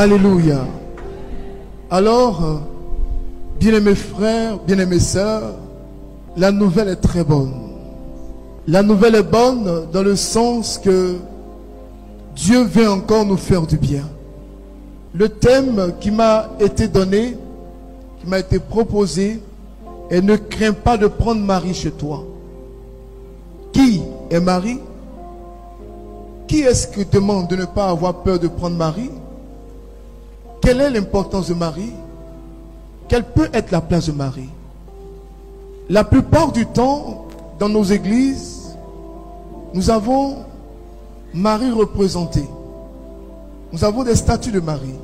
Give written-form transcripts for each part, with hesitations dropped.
Alléluia. Alors, bien-aimés frères, bien-aimées sœurs, la nouvelle est très bonne. La nouvelle est bonne dans le sens que Dieu veut encore nous faire du bien. Le thème qui m'a été donné, qui m'a été proposé, est ne crains pas de prendre Marie chez toi. Qui est Marie? Qui est-ce qui demande de ne pas avoir peur de prendre Marie? Quelle est l'importance de Marie? Quelle peut être la place de Marie? La plupart du temps, dans nos églises, nous avons Marie représentée. Nous avons des statues de Marie.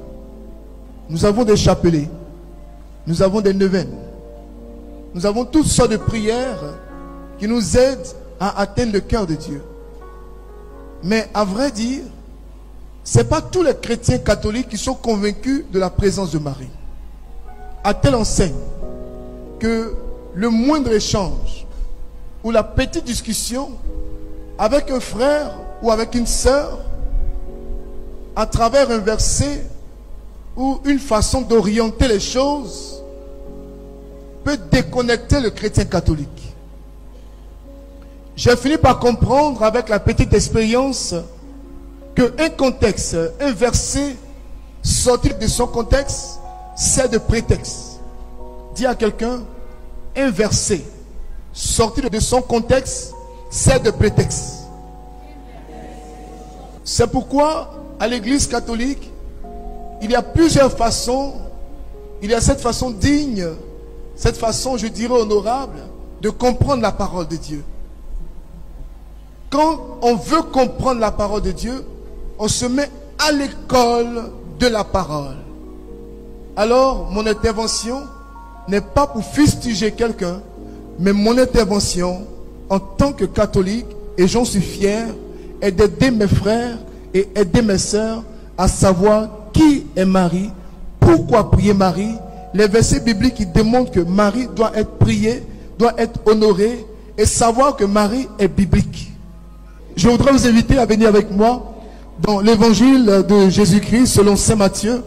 Nous avons des chapelets. Nous avons des neuvaines. Nous avons toutes sortes de prières qui nous aident à atteindre le cœur de Dieu. Mais à vrai dire, ce n'est pas tous les chrétiens catholiques qui sont convaincus de la présence de Marie. À telle enseigne que le moindre échange ou la petite discussion avec un frère ou avec une sœur, à travers un verset ou une façon d'orienter les choses, peut déconnecter le chrétien catholique. J'ai fini par comprendre avec la petite expérience qu'un contexte, un verset sorti de son contexte, c'est de prétexte. Dis à quelqu'un, un verset sorti de son contexte, c'est de prétexte. C'est pourquoi à l'église catholique, il y a plusieurs façons. Il y a cette façon digne, cette façon, je dirais, honorable, de comprendre la parole de Dieu. Quand on veut comprendre la parole de Dieu, on se met à l'école de la parole. Alors, mon intervention n'est pas pour fustiger quelqu'un, mais mon intervention, en tant que catholique, et j'en suis fier, est d'aider mes frères et aider mes sœurs à savoir qui est Marie, pourquoi prier Marie, les versets bibliques qui démontrent que Marie doit être priée, doit être honorée, et savoir que Marie est biblique. Je voudrais vous inviter à venir avec moi dans l'évangile de Jésus-Christ selon saint Matthieu,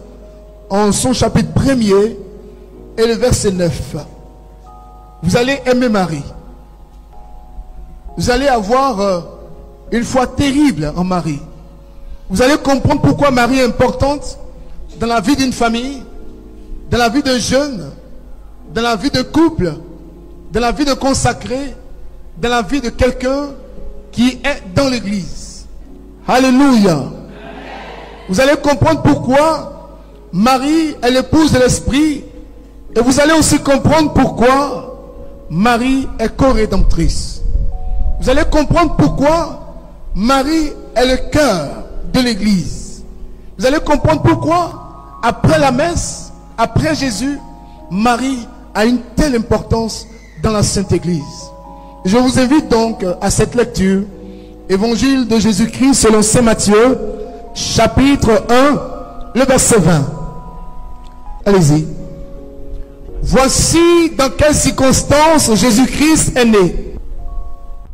en son chapitre 1er et le verset 9. Vous allez aimer Marie. Vous allez avoir une foi terrible en Marie. Vous allez comprendre pourquoi Marie est importante dans la vie d'une famille, dans la vie d'un jeune, dans la vie d'un couple, dans la vie de consacré, dans la vie de quelqu'un qui est dans l'église. Alléluia. Amen. Vous allez comprendre pourquoi Marie est l'épouse de l'Esprit. Et vous allez aussi comprendre pourquoi Marie est co-rédemptrice. Vous allez comprendre pourquoi Marie est le cœur de l'église. Vous allez comprendre pourquoi, après la messe, après Jésus, Marie a une telle importance dans la Sainte Église. Je vous invite donc à cette lecture, Évangile de Jésus-Christ selon saint Matthieu, chapitre 1, le verset 20. Allez-y. Voici dans quelles circonstances Jésus-Christ est né.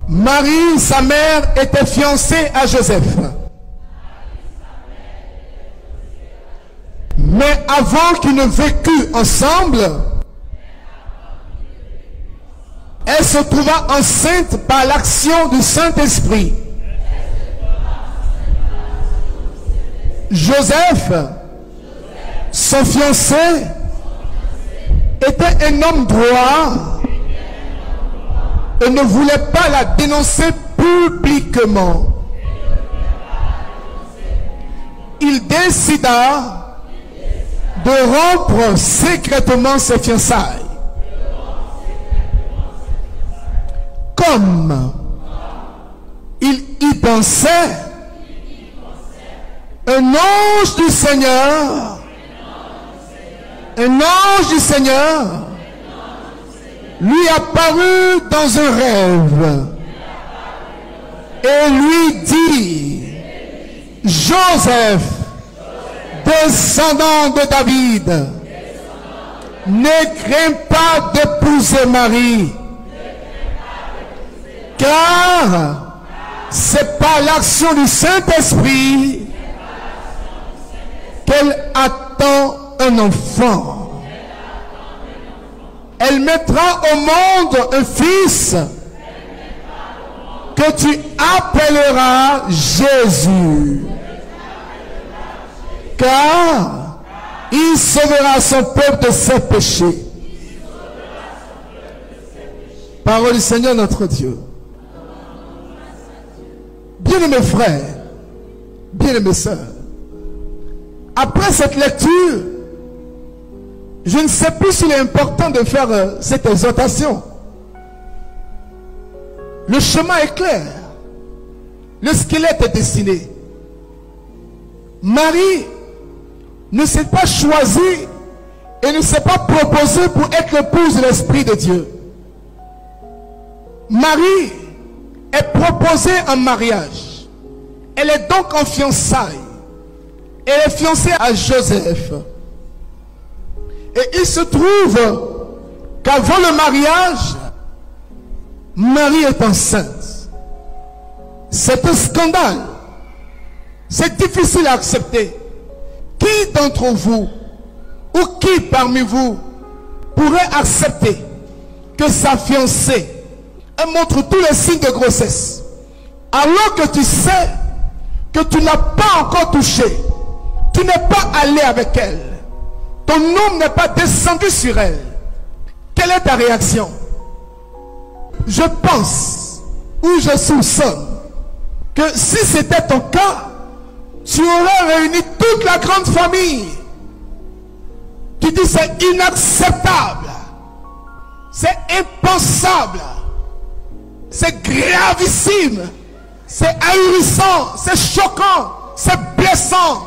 Marie, sa mère, était fiancée à Joseph. Mais avant qu'ils ne vécuent ensemble, elle se trouva enceinte par l'action du Saint-Esprit. Joseph, son fiancé, était un homme droit et ne voulait pas la dénoncer publiquement. Il décida de rompre secrètement ses fiançailles. Comme il y pensait, un ange du Seigneur lui apparut dans un rêve et lui dit: Joseph, descendant de David, ne crains pas d'épouser Marie, car c'est par l'action du Saint-Esprit qu'elle a un enfant. Elle mettra au monde un fils que tu appelleras Jésus. Car il sauvera son peuple de ses péchés. Parole du Seigneur notre Dieu. Bien-aimés frères, bien-aimés sœurs, après cette lecture, je ne sais plus s'il est important de faire cette exhortation. Le chemin est clair. Le squelette est dessiné. Marie ne s'est pas choisie et ne s'est pas proposée pour être l'épouse de l'Esprit de Dieu. Marie est proposée en mariage. Elle est donc en fiançailles. Elle est fiancée à Joseph. Et il se trouve qu'avant le mariage, Marie est enceinte. C'est un scandale. C'est difficile à accepter. Qui d'entre vous, ou qui parmi vous, pourrait accepter que sa fiancée elle montre tous les signes de grossesse, alors que tu sais que tu n'as pas encore touché, tu n'es pas allé avec elle, ton homme n'est pas descendu sur elle? Quelle est ta réaction? Je pense, ou je soupçonne, que si c'était ton cas, tu aurais réuni toute la grande famille. Tu dis c'est inacceptable, c'est impensable, c'est gravissime, c'est ahurissant, c'est choquant, c'est blessant,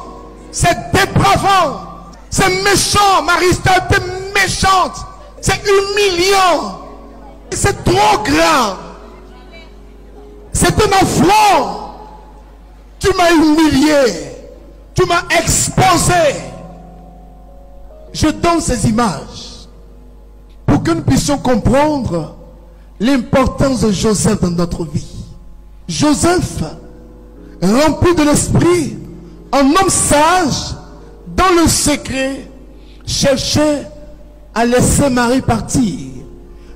c'est dépravant, c'est méchant. Marie, t'es méchante, c'est humiliant, c'est trop grave, c'est un affront. Tu m'as humilié, tu m'as exposé. Je donne ces images pour que nous puissions comprendre l'importance de Joseph dans notre vie. Joseph, rempli de l'esprit, un homme sage, dans le secret, cherchait à laisser Marie partir.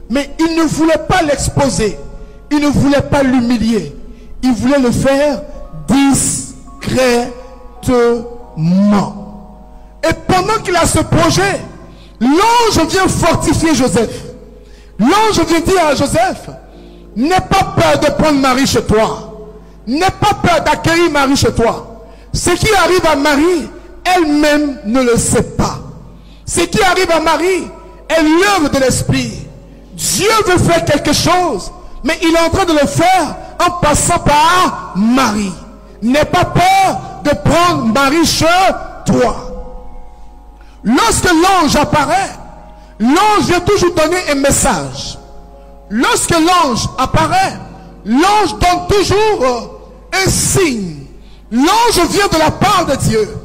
Mais il ne voulait pas l'exposer, il ne voulait pas l'humilier, il voulait le faire discrètement. Et pendant qu'il a ce projet, l'ange vient fortifier Joseph. L'ange vient dire à Joseph, n'aie pas peur de prendre Marie chez toi. N'aie pas peur d'accueillir Marie chez toi. Ce qui arrive à Marie, elle-même ne le sait pas. Ce qui arrive à Marie est l'œuvre de l'Esprit. Dieu veut faire quelque chose, mais il est en train de le faire en passant par Marie. N'aie pas peur de prendre Marie chez toi. Lorsque l'ange apparaît, l'ange vient toujours donner un message. Lorsque l'ange apparaît, l'ange donne toujours un signe. L'ange vient de la part de Dieu.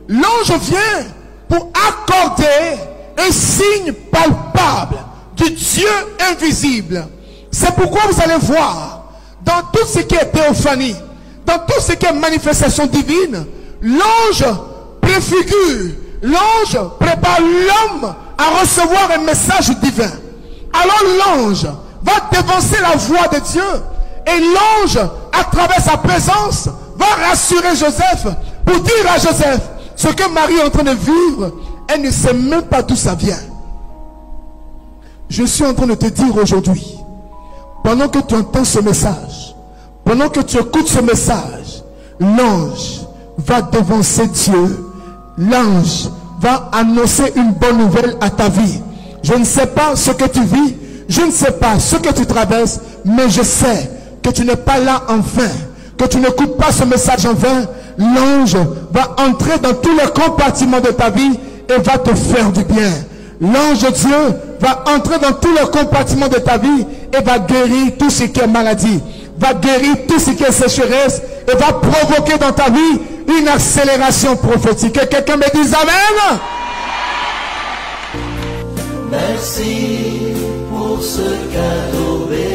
L'ange vient pour accorder un signe palpable du Dieu invisible. C'est pourquoi vous allez voir, dans tout ce qui est théophanie, dans tout ce qui est manifestation divine, l'ange préfigure, l'ange prépare l'homme à recevoir un message divin. Alors l'ange va dévancer la voix de Dieu et l'ange, à travers sa présence, va rassurer Joseph pour dire à Joseph ce que Marie est en train de vivre. Elle ne sait même pas d'où ça vient. Je suis en train de te dire aujourd'hui, pendant que tu entends ce message, pendant que tu écoutes ce message, l'ange va devancer Dieu. L'ange va annoncer une bonne nouvelle à ta vie. Je ne sais pas ce que tu vis, je ne sais pas ce que tu traverses, mais je sais que tu n'es pas là en vain, que tu n'écoutes pas ce message en vain. L'ange va entrer dans tous les compartiments de ta vie et va te faire du bien. L'ange de Dieu va entrer dans tous les compartiments de ta vie et va guérir tout ce qui est maladie, va guérir tout ce qui est sécheresse et va provoquer dans ta vie une accélération prophétique. Que quelqu'un me dise Amen. Merci pour ce cadeau béni.